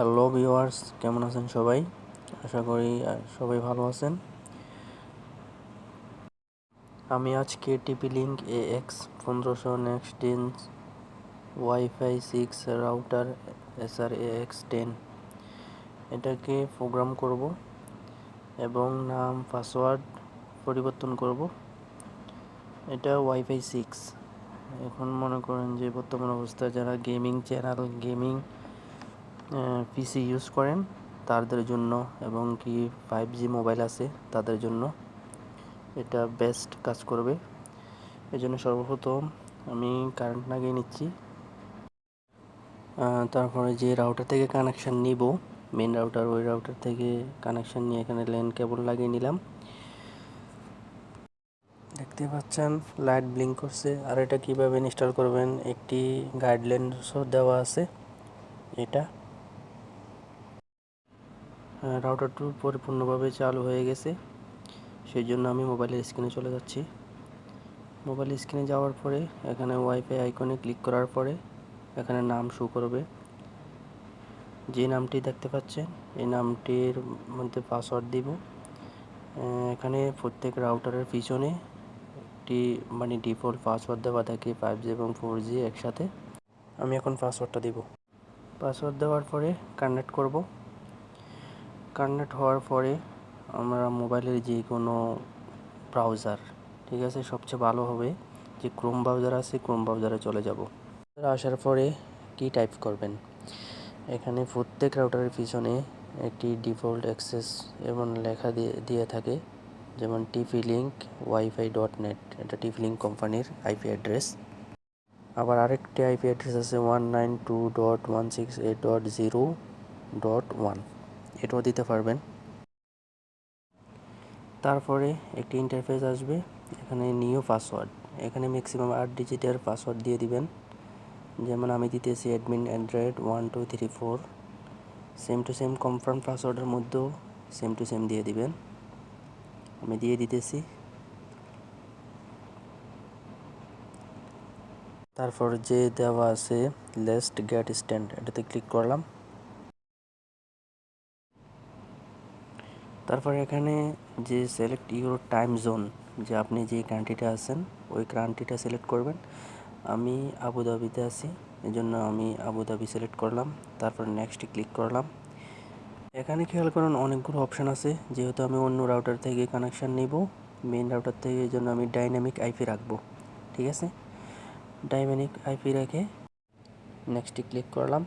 Hello viewers, কেমন আছেন সবাই? আশা করি সবাই ভালো আছেন। আমি আজকে TP-Link AX1500 AX10 Wi-Fi 6 router Archer AX10 এটাকে প্রোগ্রাম করব এবং নাম পাসওয়ার্ড পরিবর্তন করব। এটা Wi-Fi 6। এখন মনে করেন যে বর্তমান অবস্থায় যারা গেমিং চ্যানেল গেমিং পিসি ইউজ করেন তাদের জন্য এবং কি 5G মোবাইল আছে তাদের জন্য এটা বেস্ট কাজ করবে। এজন্য সর্বপ্রথম আমি কারেন্ট লাগিয়ে নিচ্ছি। তারপরে যে রাউটার থেকে কানেকশান নিব মেন রাউটার, ওই রাউটার থেকে কানেকশান নিয়ে এখানে ল্যান কেবল লাগিয়ে নিলাম। দেখতে পাচ্ছেন লাইট ব্লিঙ্ক করছে। আর এটা কিভাবে ইনস্টল করবেন একটি গাইডলাইনসও দেওয়া আছে। এটা রাউটারটি পরিপূর্ণভাবে চালু হয়ে গেছে, সেই জন্য আমি মোবাইলের স্ক্রিনে চলে যাচ্ছি। মোবাইল স্ক্রিনে যাওয়ার পরে এখানে ওয়াইফাই আইকনে ক্লিক করার পরে এখানে নাম শো করবে। যে নামটি দেখতে পাচ্ছেন এই নামটির মধ্যে পাসওয়ার্ড দিব। এখানে প্রত্যেক রাউটারের পিছনে একটি ডিফল্ট পাসওয়ার্ড দেওয়া থাকে 5G এবং 4G একসাথে। আমি এখন পাসওয়ার্ডটা দিব। পাসওয়ার্ড দেওয়ার পরে কানেক্ট করব। কানেক্ট হওয়ার পরে আমরা মোবাইলের যে কোনো ব্রাউজার, ঠিক আছে, সবচেয়ে ভালো হবে যে ক্রোম ব্রাউজার আছে, ক্রোম ব্রাউজারে চলে যাব। আসার পরে কি টাইপ করবেন, এখানে প্রত্যেক রাউটারের পিছনে একটি ডিফল্ট অ্যাক্সেস এবং লেখা দিয়ে থাকে, যেমন TP-Link Wi-Fi.net, এটা TP-Link কোম্পানির আইপি অ্যাড্রেস। আবার আরেকটি আইপি অ্যাড্রেস আছে 192.168.0.1, এটাও দিতে পারবেন। তারপরে একটি ইন্টারফেস আসবে, এখানে নিউ পাসওয়ার্ড, এখানে ম্যাক্সিমাম 8 ডিজিটের পাসওয়ার্ড দিয়ে দিবেন। যেমন আমি দিতেছি admin@1234। Same to same confirm পাসওয়ার্ডের মধ্যেও সেম টু সেম দিয়ে দিবেন। আমি দিয়ে দিতেছি। তারপর যে দেওয়া আছে লেটস গেট স্টার্টেড, এটাতে ক্লিক করলাম। তারপর এখানে যে সিলেক্ট ইউর টাইম জোন, যে আপনি যে কান্ট্রিতে আছেন ওই কান্ট্রিটা সিলেক্ট করবেন। আমি আবুধাবিতে আছি, এই জন্য আমি আবুধাবি সিলেক্ট করলাম। তারপর নেক্সট ক্লিক করলাম। এখানে খেয়াল করুন অনেকগুলো অপশান আছে, যেহেতু আমি অন্য রাউটার থেকে কানেকশান নিব মেন রাউটার থেকে, এই জন্য আমি ডাইনামিক আইপি রাখবো। ঠিক আছে, ডাইনামিক আইপি রেখে নেক্সটে ক্লিক করলাম।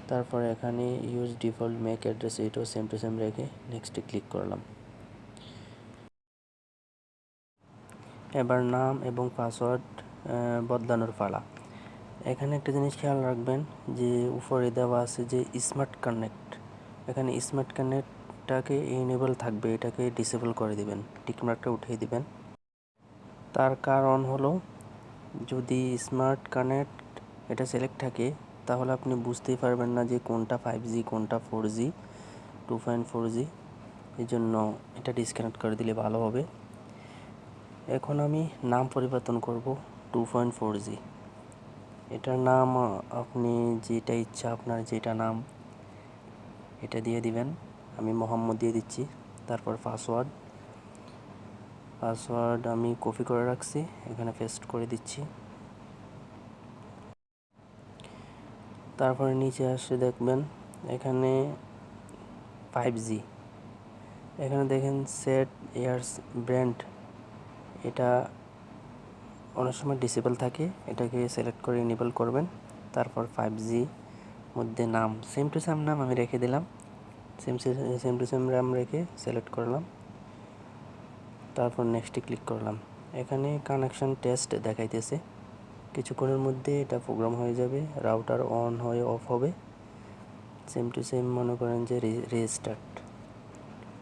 তারপরে এখানে ইউজ ডিফল্ট ম্যাক অ্যাড্রেস, এটাও সেম টু সেম রেখে নেক্সটে ক্লিক করলাম। এবার নাম এবং পাসওয়ার্ড বদলানোর পালা। এখানে একটা জিনিস খেয়াল রাখবেন যে উপরে দেওয়া আছে যে স্মার্ট কানেক্ট, এখানে স্মার্ট কানেক্টটাকে এনেবল থাকবে, এটাকে ডিসেবল করে দিবেন, টিকমার্কটা উঠিয়ে দিবেন। তার কারণ হলো যদি স্মার্ট কানেক্ট এটা সিলেক্ট থাকে তাহলে আপনি বুঝতেই পারবেন না যে কোনটা 5G কোনটা 4G 2.4G, এই জন্য এটা ডিসকানেক্ট করে দিলে ভালো হবে। এখন আমি নাম পরিবর্তন করব 2.4G। এটার নাম আপনি যেটা ইচ্ছা, আপনার যেটা নাম এটা দিয়ে দিবেন। আমি মোহাম্মদ দিয়ে দিচ্ছি। তারপর পাসওয়ার্ড আমি কপি করে রাখছি, এখানে পেস্ট করে দিচ্ছি। তারপরে নিচে আসে দেখবেন এখানে 5G, এখানে দেখেন সেট ইয়ার্স ব্র্যান্ড, এটা অনেক সময় ডিসেবল থাকে, এটাকে সিলেক্ট করে এনেবল করবেন। তারপর 5G মধ্যে নাম সেম টু সেম নাম আমি রেখে দিলাম, সেম টু সেম নাম রেখে সিলেক্ট করলাম। তারপর নেক্সটে ক্লিক করলাম। এখানে কানেকশন টেস্ট দেখাইতেছে, কিছুক্ষণের মধ্যে এটা প্রোগ্রাম হয়ে যাবে, রাউটার অন হয়ে অফ হবে, সেম টু সেম মনে করেন যে রিস্টার্ট,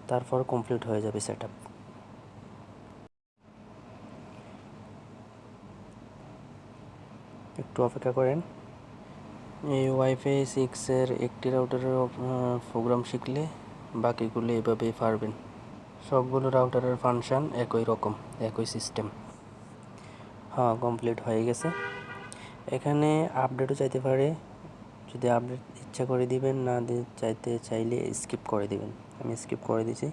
তারপর কমপ্লিট হয়ে যাবে সেটআপ। একটু অপেক্ষা করেন। এই ওয়াইফাই 6-এর একটি রাউটারের প্রোগ্রাম শিখলে বাকিগুলো এভাবেই পারবেন। সবগুলো রাউটারের ফাংশন একই রকম, একই সিস্টেম। কমপ্লিট হয়ে গেছে। এখানে আপডেটও চাইতে পারে, যদি আপডেট ইচ্ছা করে দিবেন, না চাইলে স্কিপ করে দিবেন। আমি স্কিপ করে দিছি।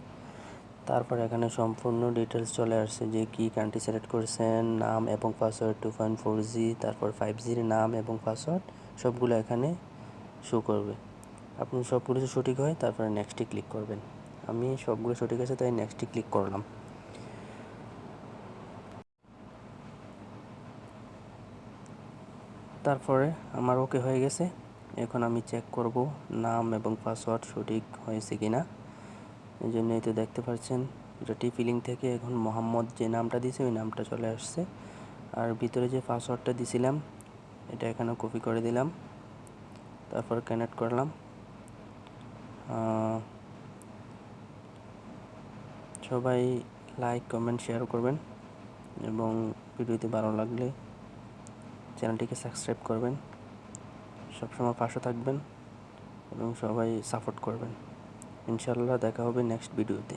তারপর এখানে সম্পূর্ণ ডিটেলস চলে আসছে যে কি কান্ট্রি সিলেক্ট করেছেন, নাম এবং পাসওয়ার্ড 2.4G, তারপর 5Gর নাম এবং পাসওয়ার্ড সবগুলো এখানে শো করবে। আপনি সবগুলো যদি সঠিক হয় তারপরে নেক্সটে ক্লিক করবেন। আমি সবগুলো সঠিক আছে তাই নেক্সটে ক্লিক করলাম। তারপরে আমার ওকে হয়ে গেছে। এখন আমি চেক করব নাম এবং পাসওয়ার্ড সঠিক হয়েছে কিনা। এই জন্যই তো দেখতে পাচ্ছেন এটা TP-Link থেকে এখন মোহাম্মদ যে নামটা দিয়েছে ওই নামটা চলে আসছে। আর ভিতরে যে পাসওয়ার্ডটা দিছিলাম এটা এখানে কপি করে দিলাম, তারপর কানেক্ট করলাম। সবাই লাইক, কমেন্ট, শেয়ার করবেন এবং ভিডিওটি ভালো লাগলে চ্যানেলটিকে সাবস্ক্রাইব করবেন। সবসময় পাশে থাকবেন এবং সবাই সাপোর্ট করবেন। ইনশাআল্লাহ দেখা হবে নেক্সট ভিডিওতে।